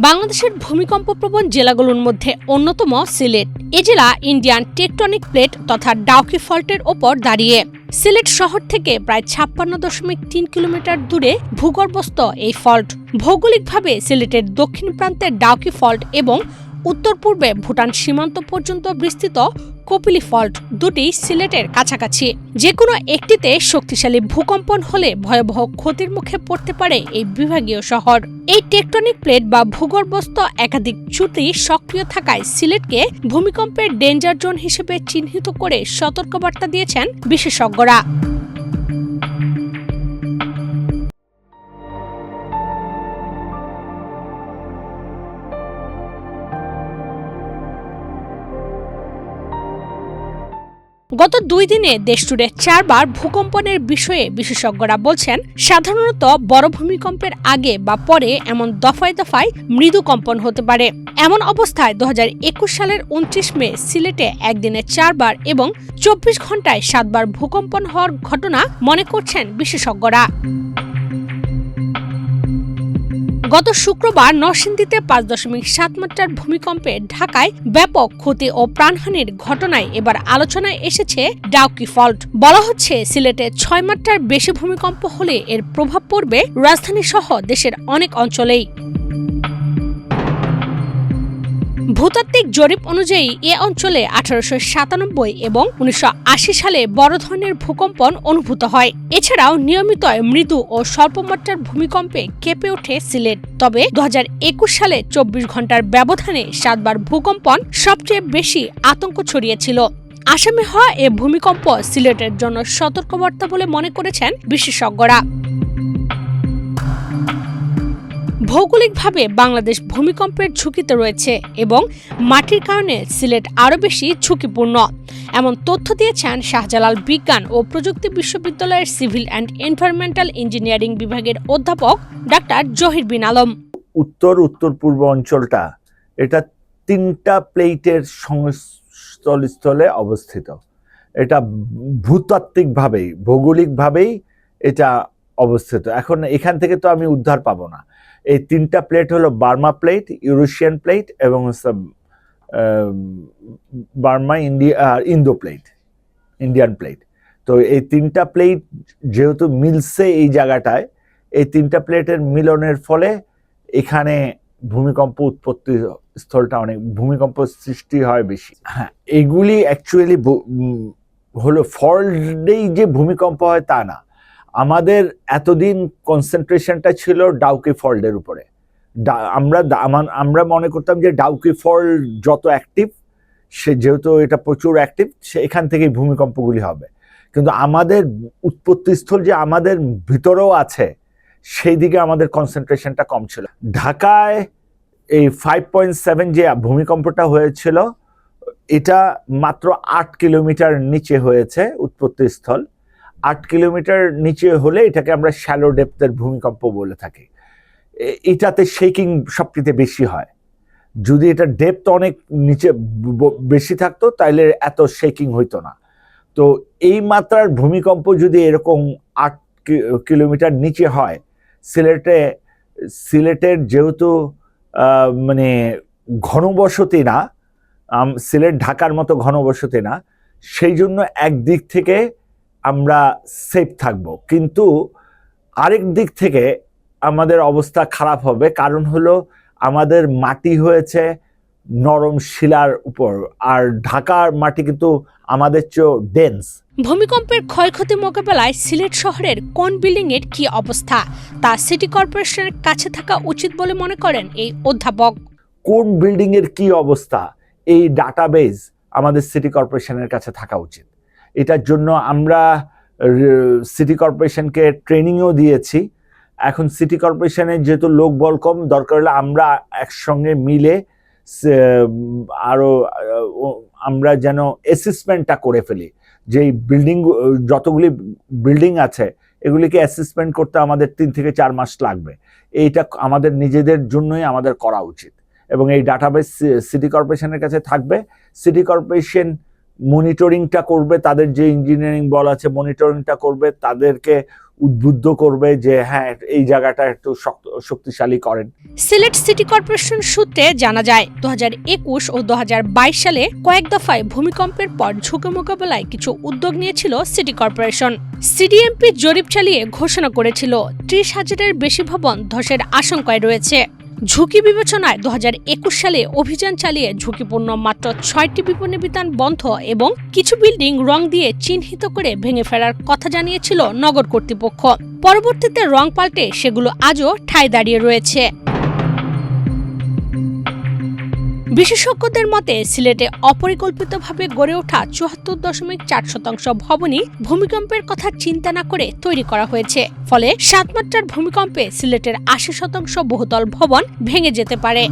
বাংলাদেশের ভূমিকম্পপ্রবণ জেলাগুলোর মধ্যে অন্যতম সিলেট। এ জেলা ইন্ডিয়ান টেকটনিক প্লেট তথা ডাউকি ফল্টের ওপর দাঁড়িয়ে। সিলেট শহর থেকে প্রায় 56.3 কিলোমিটার দূরে ভূগর্ভস্থ এই ফল্ট। ভৌগোলিকভাবে সিলেটের দক্ষিণ প্রান্তে ডাউকি ফল্ট এবং উত্তর পূর্বে ভুটান সীমান্ত পর্যন্ত বিস্তৃত কপিলি ফল্ট দুটি সিলেটের কাছাকাছি। যে কোনো একটিতে শক্তিশালী ভূকম্পন হলে ভয়াবহ ক্ষতির মুখে পড়তে পারে এই বিভাগীয় শহর। এই টেকটনিক প্লেট বা ভূগর্ভস্থ একাধিক চ্যুতি সক্রিয় থাকায় সিলেটকে ভূমিকম্পের ডেঞ্জার জোন হিসেবে চিহ্নিত করে সতর্কবার্তা দিয়েছেন বিশেষজ্ঞরা। গত 2 দিনে দেশজুড়ে 4 বার ভূকম্পনের বিষয়ে বিশেষজ্ঞরা বলছেন, সাধারণত বড় ভূমিকম্পের আগে বা পরে এমন দফায় দফায় মৃদু কম্পন হতে পারে। এমন অবস্থায় 2021 সালের 29 মে সিলেটে একদিনে 4 বার এবং 24 ঘন্টায় 7 বার ভূকম্পন হওয়ার ঘটনা মনে করছেন বিশেষজ্ঞরা। গত শুক্রবার নরসিংদীতে 5.7 মাত্রার ভূমিকম্পে ঢাকায় ব্যাপক ক্ষতি ও প্রাণহানির ঘটনায় এবার আলোচনায় এসেছে ডাউকি ফল্ট। বলা হচ্ছে, সিলেটে 6 মাত্রার বেশি ভূমিকম্প হলে এর প্রভাব পড়বে রাজধানী সহ দেশের অনেক অঞ্চলেই। ভূতাত্ত্বিক জরিপ অনুযায়ী এ অঞ্চলে 1897 এবং 1980 সালে বড় ধরনের ভূকম্পন অনুভূত হয়। এছাড়াও নিয়মিত মৃদু ও স্বল্পমাত্রার ভূমিকম্পে কেঁপে ওঠে সিলেট। তবে 2021 সালে 24 ঘন্টার ব্যবধানে 7 বার ভূকম্পন সবচেয়ে বেশি আতঙ্ক ছড়িয়েছিল। আসামে হওয়া এ ভূমিকম্প সিলেটের জন্য সতর্কবার্তা বলে মনে করেছেন বিশেষজ্ঞরা। ভৌগোলিকভাবে বাংলাদেশ ভূমিকম্পের ঝুঁকিতে রয়েছে এবং মাটির কারণে সিলেট আরও বেশি ঝুঁকিপূর্ণ, এমন তথ্য দিয়েছেন শাহজালাল বিজ্ঞান ও প্রযুক্তি বিশ্ববিদ্যালয়ের সিভিল অ্যান্ড এনভায়রনমেন্টাল ইঞ্জিনিয়ারিং বিভাগের অধ্যাপক ডাক্তার জহির বিন আলম। উত্তর পূর্ব অঞ্চলটা এটা 3টা প্লেটের সংস্থলে অবস্থিত। এটা ভূতাত্ত্বিকভাবেই ভৌগোলিকভাবেই এটা অবস্থিত। এখন এখান থেকে তো আমি উদ্ধার পাবো না। এই 3টা প্লেট হলো বার্মা প্লেট, ইউরেশিয়ান প্লেট এবং Burma Indo plate, Indian plate. তো এই 3টা প্লেট যেহেতু মিলছে এই জায়গাটায়, এই 3টা প্লেটের মিলনের ফলে এখানে ভূমিকম্প উৎপত্তি স্থলটা অনেক ভূমিকম্প সৃষ্টি হয় বেশি। হ্যাঁ, এগুলি অ্যাকচুয়ালি হলো ফল্টেই যে ভূমিকম্প হয় তা না। আমাদের এতদিন কনসেন্ট্রেশনটা ছিল ডাউকি ফল্টের উপরে। আমরা মনে করতাম যে ডাউকি ফল্ট যত অ্যাক্টিভ, সে যেহেতু এটা প্রচুর অ্যাক্টিভ, এখান থেকেই ভূমিকম্পগুলি হবে। কিন্তু আমাদের উৎপত্তিস্থল যে আমাদের ভিতরেও আছে, সেই দিকে আমাদের কনসেন্ট্রেশনটা কম ছিল। ঢাকায় এই 5.7 যে ভূমিকম্পটা হয়েছিল, এটা মাত্র 8 কিলোমিটার নিচে হয়েছে উৎপত্তিস্থল। 8 কিলোমিটার নিচে হলে এটাকে আমরা শ্যালো ডেপথের ভূমিকম্প বলে থাকি। এটাতে শেকিং সবচেয়ে বেশি হয়। যদি এটা ডেপথ অনেক নিচে বেশি থাকতো তাহলে এত শেকিং হইতো না। তো এই মাত্রার ভূমিকম্প যদি এরকম 8 কিলোমিটার নিচে হয়, সিলেটের যেহেতু মানে ঘনবসতি না, সিলেট ঢাকার মতো ঘনবসতি না, সেই জন্য একদিক থেকে আমরা সেফ থাকব, কিন্তু আরেক দিক থেকে আমাদের অবস্থা খারাপ হবে। কারণ হলো আমাদের মাটি হয়েছে নরম শিলার উপর, আর ঢাকার মাটি কিন্তু আমাদের চেয়ে ডেন্স। ভূমিকম্পের ক্ষয়ক্ষতি মোকাবেলায় সিলেট শহরের কোন বিল্ডিং এর কি অবস্থা তা সিটি কর্পোরেশনের কাছে থাকা উচিত বলে মনে করেন এই অধ্যাপক। কোন বিল্ডিং এর কি অবস্থা, এই ডাটাবেজ আমাদের সিটি কর্পোরেশনের কাছে থাকা উচিত। এটার জন্য আমরা সিটি কর্পোরেশনকে ট্রেনিংও দিয়েছি। এখন সিটি কর্পোরেশনের যেহেতু লোকবল কম, দরকার হলে আমরা একসঙ্গে মিলে আরো আমরা যেন অ্যাসেসমেন্টটা করে ফেলি, যে বিল্ডিং যতগুলি বিল্ডিং আছে এগুলিকে অ্যাসেসমেন্ট করতে আমাদের 3 থেকে 4 মাস লাগবে। এইটা আমাদের নিজেদের জন্যই আমাদের করা উচিত এবং এই ডাটাবেস সিটি কর্পোরেশনের কাছে থাকবে। সিটি কর্পোরেশন মনিটরিংটা করবে, তাদের যে ইঞ্জিনিয়ারিং বল আছে মনিটরিংটা করবে, তাদেরকে উদ্বুদ্ধ করবে যে হ্যাঁ এই জায়গাটা একটু শক্তিশালী করেন। সিলেট সিটি কর্পোরেশন সূত্রে জানা যায় 2021 ও 2022 সালে কয়েক দফায় ভূমিকম্পের পর ঝুঁকি মোকাবেলায় কিছু উদ্যোগ নিয়েছিল সিটি কর্পোরেশন। সিডিএমপি জরিপ চালিয়ে ঘোষণা করেছিল 30,000-এর বেশি ভবন ধসের আশঙ্কায় রয়েছে। ঝুঁকি বিবেচনায় 2021 সালে অভিযান চালিয়ে ঝুঁকিপূর্ণ মাত্র 6টি বিপণী বিতান বন্ধ এবং কিছু বিল্ডিং রং দিয়ে চিহ্নিত করে ভেঙে ফেলার কথা জানিয়েছিল নগর কর্তৃপক্ষ। পরবর্তীতে রং পাল্টে সেগুলো আজও ঠায় দাঁড়িয়ে রয়েছে। বিশেষজ্ঞদের মতে সিলেটে অপরিকল্পিতভাবে গড়ে ওঠা 74.4% ভবনই ভূমিকম্পের কথা চিন্তা না করে তৈরি করা হয়েছে। ফলে 7 মাত্রার ভূমিকম্পে সিলেটের 80% বহুতল ভবন ভেঙে যেতে পারে।